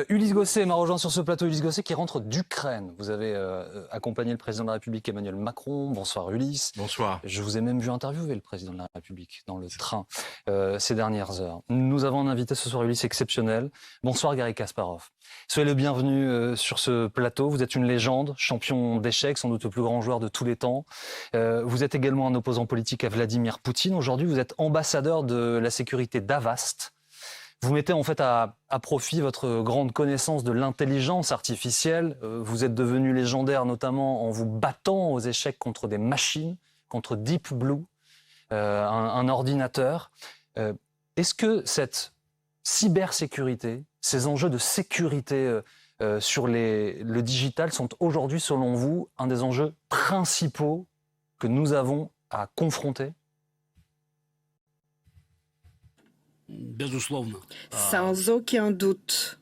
Ulysse Gosset m'a rejoint sur ce plateau. Ulysse Gosset qui rentre d'Ukraine. Vous avez accompagné le président de la République Emmanuel Macron. Bonsoir Ulysse. Bonsoir. Je vous ai même vu interviewer le président de la République dans le train ces dernières heures. Nous avons un invité ce soir, Ulysse, exceptionnel. Bonsoir Garry Kasparov. Soyez le bienvenu sur ce plateau. Vous êtes une légende, champion d'échecs, sans doute le plus grand joueur de tous les temps. Vous êtes également un opposant politique à Vladimir Poutine. Aujourd'hui, vous êtes ambassadeur de la sécurité d'Avast. Vous mettez en fait à profit votre grande connaissance de l'intelligence artificielle. Vous êtes devenu légendaire notamment en vous battant aux échecs contre des machines, contre Deep Blue, un ordinateur. Est-ce que cette cybersécurité, ces enjeux de sécurité sur le digital sont aujourd'hui, selon vous, un des enjeux principaux que nous avons à confronter ? Sans aucun doute.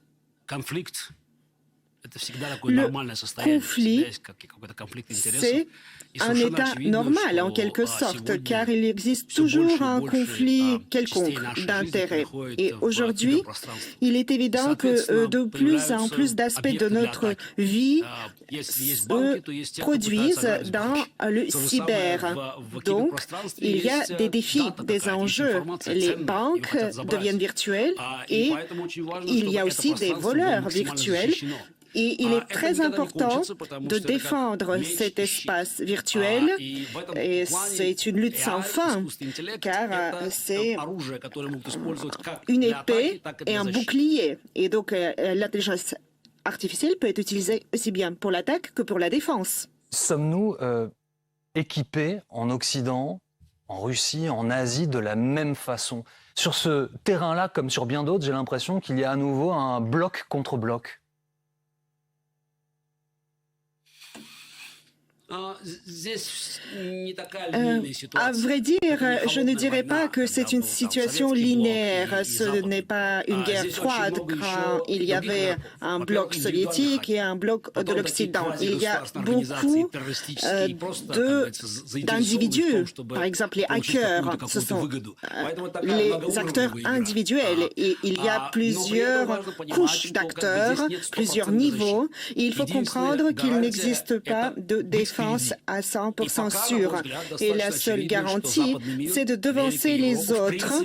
Le conflit, c'est un état normal en quelque sorte, car il existe toujours un conflit quelconque d'intérêts. Et aujourd'hui, il est évident que de plus en plus d'aspects de notre vie se produisent dans le cyber. Donc, il y a des défis, des enjeux. Les banques deviennent virtuelles et il y a aussi des voleurs virtuels. Et il est très important de défendre cet espace virtuel et c'est une lutte sans fin car c'est une épée et un bouclier. Et donc l'intelligence artificielle peut être utilisée aussi bien pour l'attaque que pour la défense. Sommes-nous équipés en Occident, en Russie, en Asie de la même façon ? Sur ce terrain-là, comme sur bien d'autres, j'ai l'impression qu'il y a à nouveau un bloc contre bloc. À vrai dire, je ne dirais pas que c'est une situation linéaire. Ce n'est pas une guerre froide quand il y avait un bloc soviétique et un bloc de l'Occident. Il y a beaucoup d'individus, par exemple les hackers, ce sont les acteurs individuels. Et il y a plusieurs couches d'acteurs, plusieurs niveaux. Et il faut comprendre qu'il n'existe pas de défense à 100% sûre. Et la seule garantie, c'est de devancer les autres.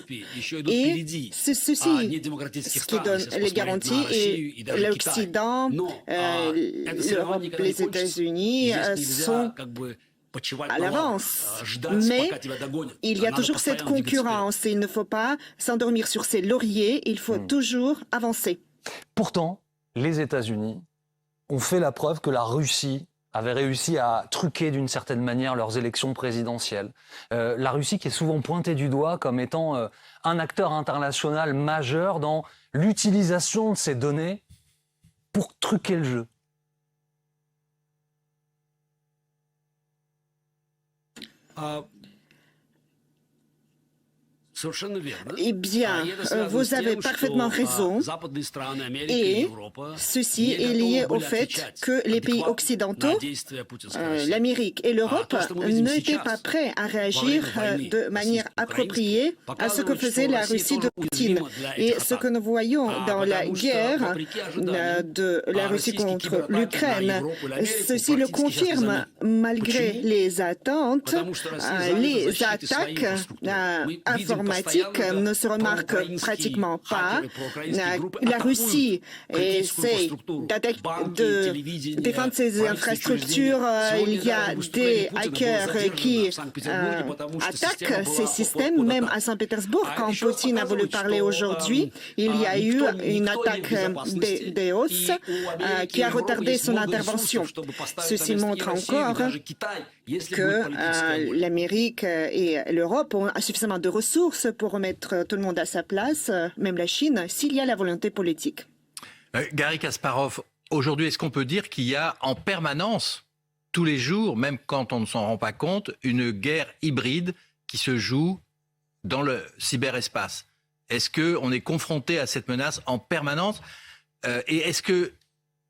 Et c'est ceci, ce qui donne les garanties. Et l'Occident, l'Europe, les États-Unis sont à l'avance. Mais il y a toujours cette concurrence. Et il ne faut pas s'endormir sur ses lauriers. Il faut toujours avancer. Pourtant, les États-Unis ont fait la preuve que la Russie avaient réussi à truquer d'une certaine manière leurs élections présidentielles. La Russie qui est souvent pointée du doigt comme étant un acteur international majeur dans l'utilisation de ces données pour truquer le jeu. Eh bien, vous avez parfaitement raison. Et ceci est lié au fait que les pays occidentaux, l'Amérique et l'Europe, n'étaient pas prêts à réagir de manière appropriée à ce que faisait la Russie de Poutine. Et ce que nous voyons dans la guerre de la Russie contre l'Ukraine, ceci le confirme malgré les attentes, les attaques informatiques ne se remarquent pratiquement pas. La Russie essaie de défendre ses infrastructures. Il y a des hackers qui attaquent ces systèmes, même à Saint-Pétersbourg. Quand Poutine a voulu parler aujourd'hui, il y a eu une attaque d'EOS qui a retardé son intervention. Ceci montre encore que l'Amérique et l'Europe ont suffisamment de ressources pour remettre tout le monde à sa place, même la Chine, s'il y a la volonté politique. Garry Kasparov, aujourd'hui, est-ce qu'on peut dire qu'il y a en permanence, tous les jours, même quand on ne s'en rend pas compte, une guerre hybride qui se joue dans le cyberespace? Est-ce qu'on est confronté à cette menace en permanence? Et est-ce que,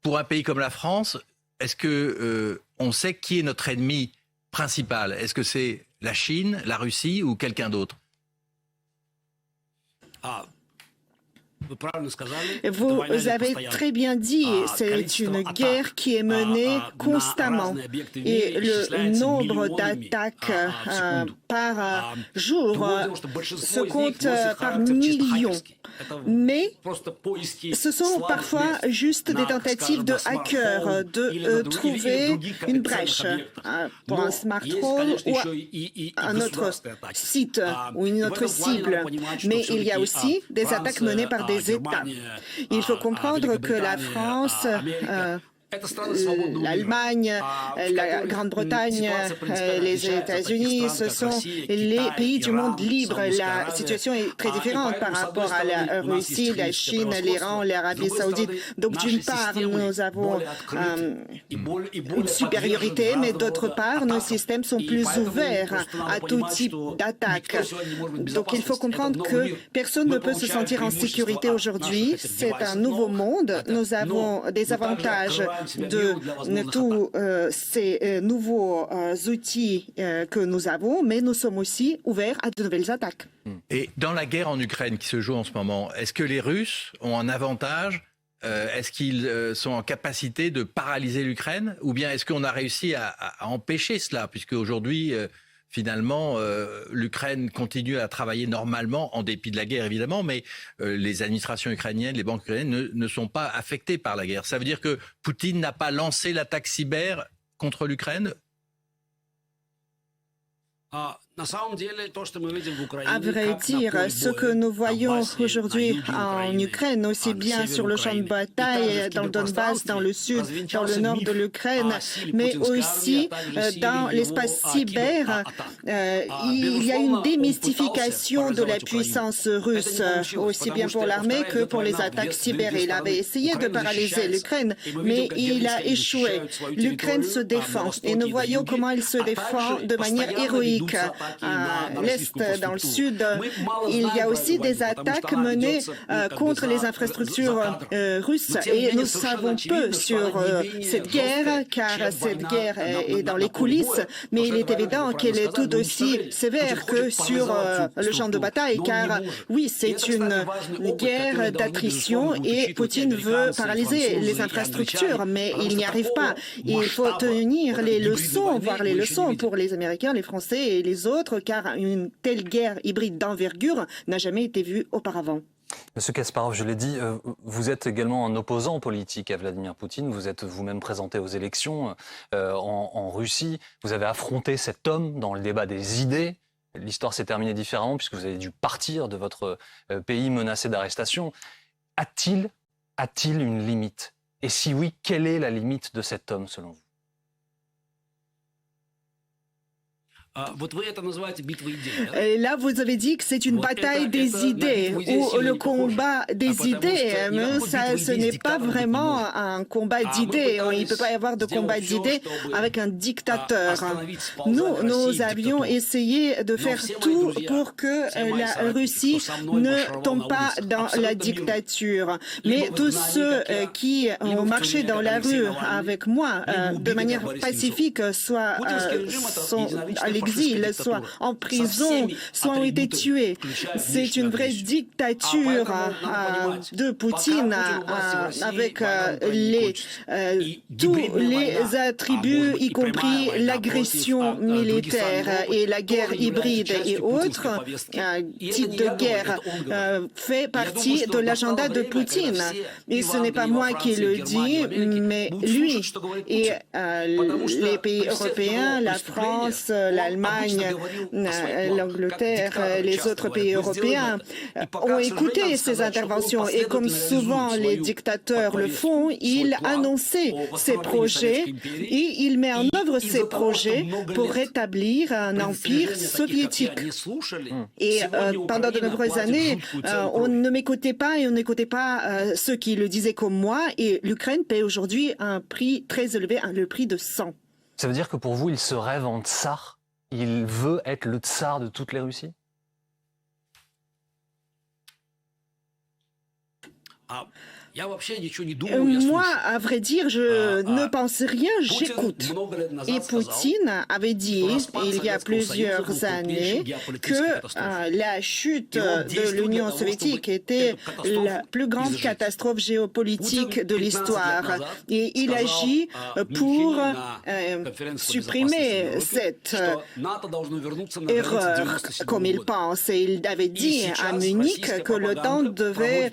pour un pays comme la France, est-ce que on sait qui est notre ennemi principal? Est-ce que c'est la Chine, la Russie ou quelqu'un d'autre? Vous avez très bien dit, c'est une guerre qui est menée constamment et le nombre d'attaques par jour se compte par millions. Mais ce sont parfois juste des tentatives de hackers de trouver une brèche pour un smartphone ou un autre site ou une autre cible. Mais il y a aussi des attaques menées par des États. Il faut comprendre que la France, l'Allemagne, la Grande-Bretagne, les États-Unis, ce sont les pays du monde libre. La situation est très différente par rapport à la Russie, la Chine, l'Iran, l'Arabie saoudite. Donc d'une part, nous avons une supériorité, mais d'autre part, nos systèmes sont plus ouverts à tout type d'attaque. Donc il faut comprendre que personne ne peut se sentir en sécurité aujourd'hui. C'est un nouveau monde. Nous avons des avantages de tous ces nouveaux outils que nous avons, mais nous sommes aussi ouverts à de nouvelles attaques. Et dans la guerre en Ukraine qui se joue en ce moment, est-ce que les Russes ont un avantage? Est-ce qu'ils sont en capacité de paralyser l'Ukraine? Ou bien est-ce qu'on a réussi à empêcher cela? Puisque aujourd'hui, finalement, l'Ukraine continue à travailler normalement, en dépit de la guerre évidemment, mais les administrations ukrainiennes, les banques ukrainiennes ne sont pas affectées par la guerre. Ça veut dire que Poutine n'a pas lancé l'attaque cyber contre l'Ukraine? À vrai dire, ce que nous voyons aujourd'hui en Ukraine, aussi bien sur le champ de bataille, dans le Donbass, dans le sud, dans le nord de l'Ukraine, mais aussi dans l'espace cyber, il y a une démystification de la puissance russe, aussi bien pour l'armée que pour les attaques cyber. Il avait essayé de paralyser l'Ukraine, mais il a échoué. L'Ukraine se défend et nous voyons comment elle se défend de manière héroïque. À l'est, dans le sud, il y a aussi des attaques menées contre les infrastructures russes et nous savons peu sur cette guerre car cette guerre est dans les coulisses, mais il est évident qu'elle est tout aussi sévère que sur le champ de bataille car oui, c'est une guerre d'attrition et Poutine veut paralyser les infrastructures, mais il n'y arrive pas. Il faut tenir les leçons, voir les leçons pour les Américains, les Français et les autres, car une telle guerre hybride d'envergure n'a jamais été vue auparavant. Monsieur Kasparov, je l'ai dit, vous êtes également un opposant politique à Vladimir Poutine. Vous êtes vous-même présenté aux élections en Russie. Vous avez affronté cet homme dans le débat des idées. L'histoire s'est terminée différemment puisque vous avez dû partir de votre pays menacé d'arrestation. A-t-il une limite? Et si oui, quelle est la limite de cet homme selon vous? Là, vous avez dit que c'est une bataille des idées ou le combat des idées, mais ça, ce n'est pas vraiment un combat d'idées. Il ne peut pas y avoir de combat d'idées avec un dictateur. Nous avions essayé de faire tout pour que la Russie ne tombe pas dans la dictature. Mais tous ceux qui ont marché dans la rue avec moi de manière pacifique, soit sont à l'exil, soit en prison, soit ont été tués. C'est une vraie dictature de Poutine avec tous les attributs, y compris l'agression militaire et la guerre hybride et autres types de guerre fait partie de l'agenda de Poutine. Et ce n'est pas moi qui le dis, mais lui et les pays européens, la France, l'Allemagne, l'Angleterre, les autres pays européens ont écouté ces interventions et comme souvent les dictateurs le font, il annonçait ses projets et il met en œuvre ces projets pour rétablir un empire soviétique. Et pendant de nombreuses années, on ne m'écoutait pas et on n'écoutait pas ceux qui le disaient comme moi et l'Ukraine paie aujourd'hui un prix très élevé, le prix de sang. Ça veut dire que pour vous, il se rêve en tsar? Il veut être le tsar de toutes les Russies? Moi, à vrai dire, je ne pense rien, j'écoute. Et Poutine avait dit, il y a plusieurs années, que la chute de l'Union soviétique était la plus grande catastrophe géopolitique de l'histoire. Et il agit pour supprimer cette erreur, comme il pense. Et il avait dit à Munich que l'OTAN devait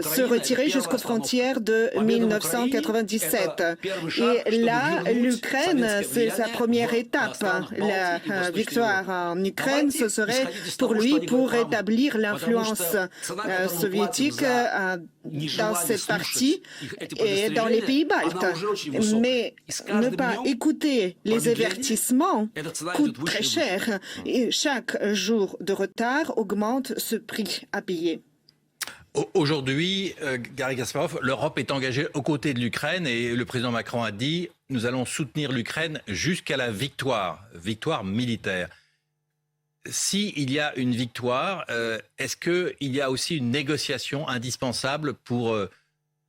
se retirer jusqu'aux frontières de 1997. Et là, l'Ukraine, c'est sa première étape. La victoire en Ukraine, ce serait pour lui pour rétablir l'influence soviétique dans cette partie et dans les pays baltes. Mais ne pas écouter les avertissements coûte très cher et chaque jour de retard augmente ce prix à payer. Aujourd'hui, Garry Kasparov, l'Europe est engagée aux côtés de l'Ukraine et le président Macron a dit « Nous allons soutenir l'Ukraine jusqu'à la victoire militaire ». S'il y a une victoire, est-ce qu'il y a aussi une négociation indispensable pour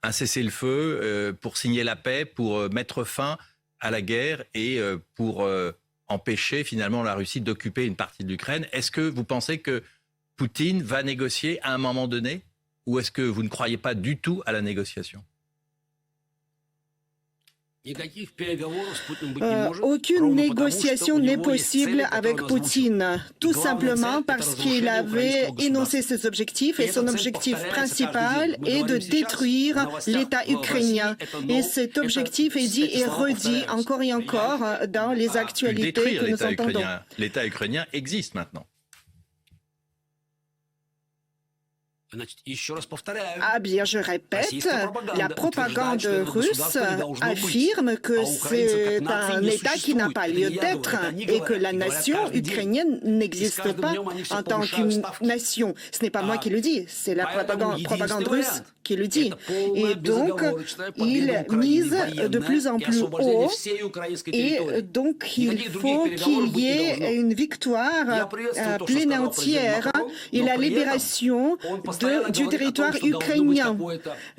un cessez-le-feu, pour signer la paix, pour mettre fin à la guerre et pour empêcher finalement la Russie d'occuper une partie de l'Ukraine? Est-ce que vous pensez que Poutine va négocier à un moment donné? Ou est-ce que vous ne croyez pas du tout à la négociation? Aucune négociation n'est possible avec Poutine, tout simplement parce qu'il avait énoncé ses objectifs et son objectif principal est de détruire l'État ukrainien. Et cet objectif est dit et redit encore et encore dans les actualités que nous entendons. L'État ukrainien existe maintenant. Ah bien, je répète, la propagande russe affirme que c'est un État qui n'a pas lieu d'être et que la nation ukrainienne n'existe pas en tant qu'une nation. Ce n'est pas moi qui le dis, c'est la propagande russe qui le dit. Et donc, il mise de plus en plus haut et donc il faut qu'il y ait une victoire pleine et entière et la libération du territoire ukrainien.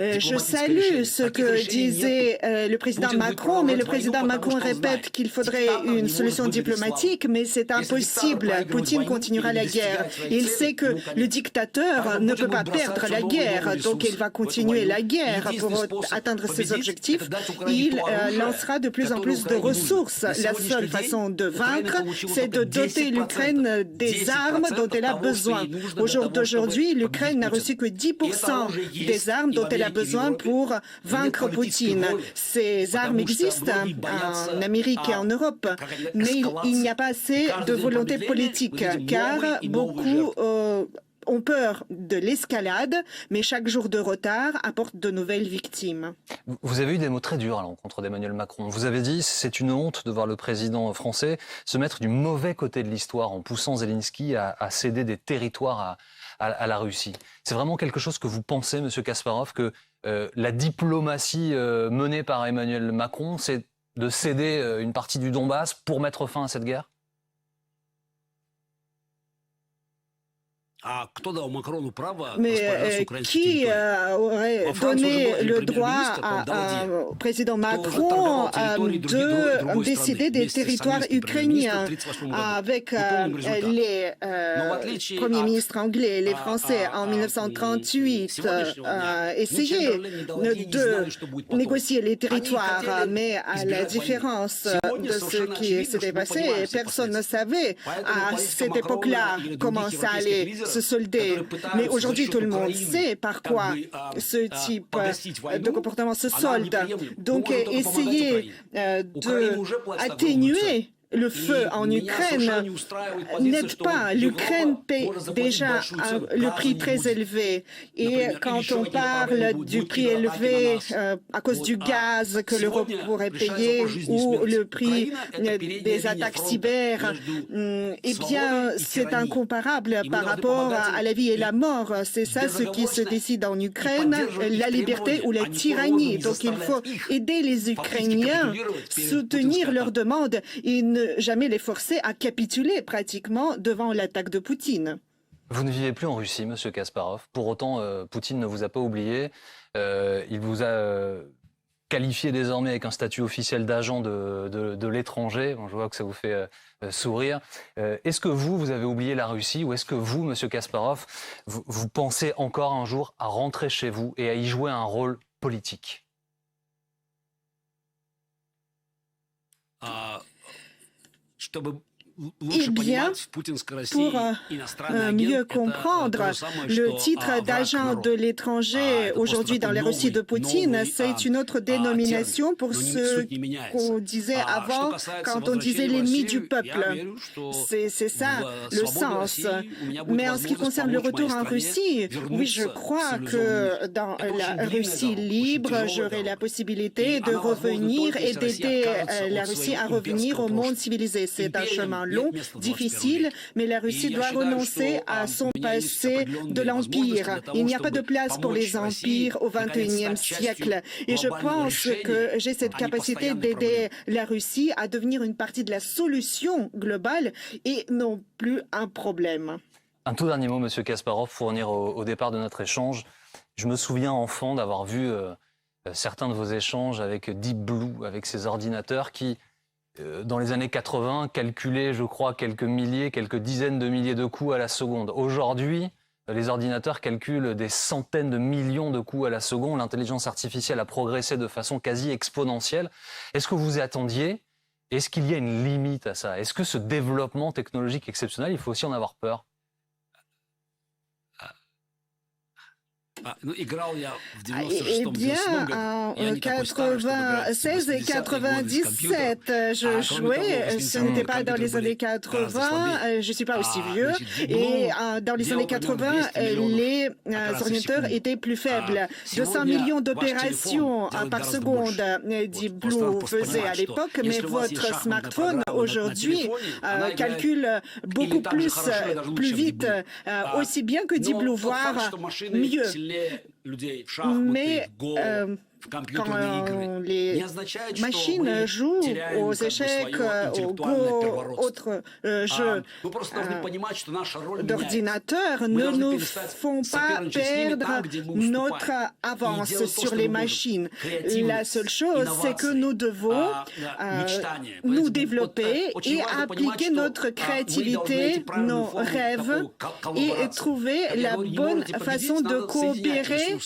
Je salue ce que disait le président Macron, mais le président Macron répète qu'il faudrait une solution diplomatique, mais c'est impossible. Poutine continuera la guerre. Il sait que le dictateur ne peut pas perdre la guerre, donc il va continuer la guerre pour atteindre ses objectifs. Il lancera de plus en plus de ressources. La seule façon de vaincre, c'est de doter l'Ukraine des armes dont elle a besoin. Au jour d'aujourd'hui, l'Ukraine n'a reçu que 10% des armes dont elle a besoin pour vaincre Poutine. Ces armes existent en Amérique et en Europe, mais il n'y a pas assez de volonté politique, car beaucoup ont peur de l'escalade, mais chaque jour de retard apporte de nouvelles victimes. Vous avez eu des mots très durs à l'encontre d'Emmanuel Macron. Vous avez dit c'est une honte de voir le président français se mettre du mauvais côté de l'histoire en poussant Zelensky à céder des territoires à la Russie. C'est vraiment quelque chose que vous pensez, Monsieur Kasparov, que la diplomatie menée par Emmanuel Macron, c'est de céder une partie du Donbass pour mettre fin à cette guerre? Mais qui aurait donné le droit au président Macron de décider des territoires ukrainiens avec les premiers ministres anglais et les Français en 1938 essayer de négocier les territoires, mais à la différence de ce qui s'était passé, personne ne savait à cette époque-là comment ça allait se solder. Mais aujourd'hui, tout le monde sait par quoi ce type de comportement se solde. Donc, essayer d'atténuer le feu en Ukraine n'aide pas. L'Ukraine paie déjà le prix très élevé. Et quand on parle du prix élevé à cause du gaz que l'Europe pourrait payer ou le prix des attaques cyber, eh bien, c'est incomparable par rapport à la vie et la mort. C'est ça ce qui se décide en Ukraine, la liberté ou la tyrannie. Donc, il faut aider les Ukrainiens, soutenir leurs demandes et ne jamais les forcer à capituler pratiquement devant l'attaque de Poutine. Vous ne vivez plus en Russie, Monsieur Kasparov. Pour autant, Poutine ne vous a pas oublié. Il vous a qualifié désormais avec un statut officiel d'agent de l'étranger. Bon, je vois que ça vous fait sourire. Est-ce que vous avez oublié la Russie ou est-ce que vous, Monsieur Kasparov, vous pensez encore un jour à rentrer chez vous et à y jouer un rôle politique? Eh bien, pour mieux comprendre, le titre d'agent de l'étranger aujourd'hui dans la Russie de Poutine, c'est une autre dénomination pour ce qu'on disait avant quand on disait l'ennemi du peuple. C'est ça le sens. Mais en ce qui concerne le retour en Russie, oui, je crois que dans la Russie libre, j'aurai la possibilité de revenir et d'aider la Russie à revenir au monde civilisé. C'est un chemin long, difficile, mais la Russie doit renoncer à son passé de l'empire. Il n'y a pas de place pour les empires au XXIe siècle. Et je pense que j'ai cette capacité d'aider la Russie à devenir une partie de la solution globale et non plus un problème. Un tout dernier mot, Monsieur Kasparov, pour revenir au départ de notre échange. Je me souviens enfant d'avoir vu certains de vos échanges avec Deep Blue, avec ces ordinateurs qui, dans les années 80, calculaient, je crois, quelques dizaines de milliers de coups à la seconde. Aujourd'hui, les ordinateurs calculent des centaines de millions de coups à la seconde. L'intelligence artificielle a progressé de façon quasi exponentielle. Est-ce que vous y attendiez? Est-ce qu'il y a une limite à ça? Est-ce que ce développement technologique exceptionnel, il faut aussi en avoir peur? Eh bien, en 96 et 97, je jouais. Ce n'était pas dans les années 80, je ne suis pas aussi vieux. Et dans les années 80, les ordinateurs étaient plus faibles. 200 millions d'opérations par seconde, Deep Blue faisait à l'époque, mais votre smartphone aujourd'hui calcule beaucoup plus vite, aussi bien que Deep Blue, voire mieux. Mais quand les machines jouent aux échecs, au Go, autres jeux d'ordinateur, ne nous font pas perdre notre avance sur les machines. La seule chose, c'est que nous devons nous développer et appliquer notre créativité, nos rêves et trouver la bonne façon de coopérer.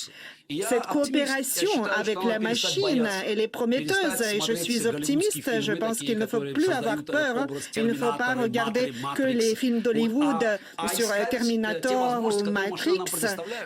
Cette coopération avec la machine, elle est prometteuse et je suis optimiste. Je pense qu'il ne faut plus avoir peur. Il ne faut pas regarder que les films d'Hollywood sur Terminator ou Matrix,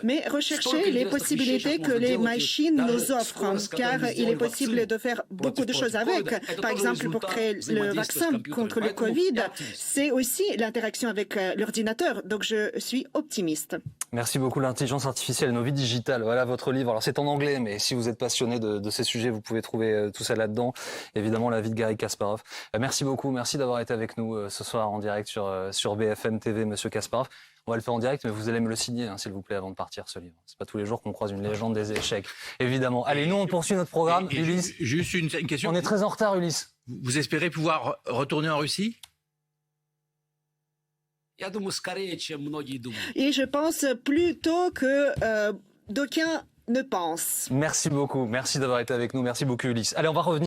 mais rechercher les possibilités que les machines nous offrent, car il est possible de faire beaucoup de choses avec. Par exemple, pour créer le vaccin contre le Covid, c'est aussi l'interaction avec l'ordinateur. Donc je suis optimiste. Merci beaucoup. L'intelligence artificielle, nos vies digitales. Voilà votre livre. Alors c'est en anglais, mais si vous êtes passionné de ces sujets, vous pouvez trouver tout ça là-dedans. Évidemment, la vie de Garry Kasparov. Merci beaucoup. Merci d'avoir été avec nous ce soir en direct sur BFM TV, Monsieur Kasparov. On va le faire en direct, mais vous allez me le signer, hein, s'il vous plaît, avant de partir, ce livre. C'est pas tous les jours qu'on croise une légende des échecs, évidemment. Allez, nous, on poursuit notre programme. Ulysse. Juste une question. On est très en retard, Ulysse. Vous espérez pouvoir retourner en Russie? Et je pense plutôt que d'aucuns ne pensent. Merci beaucoup. Merci d'avoir été avec nous. Merci beaucoup, Ulysse. Allez, on va revenir.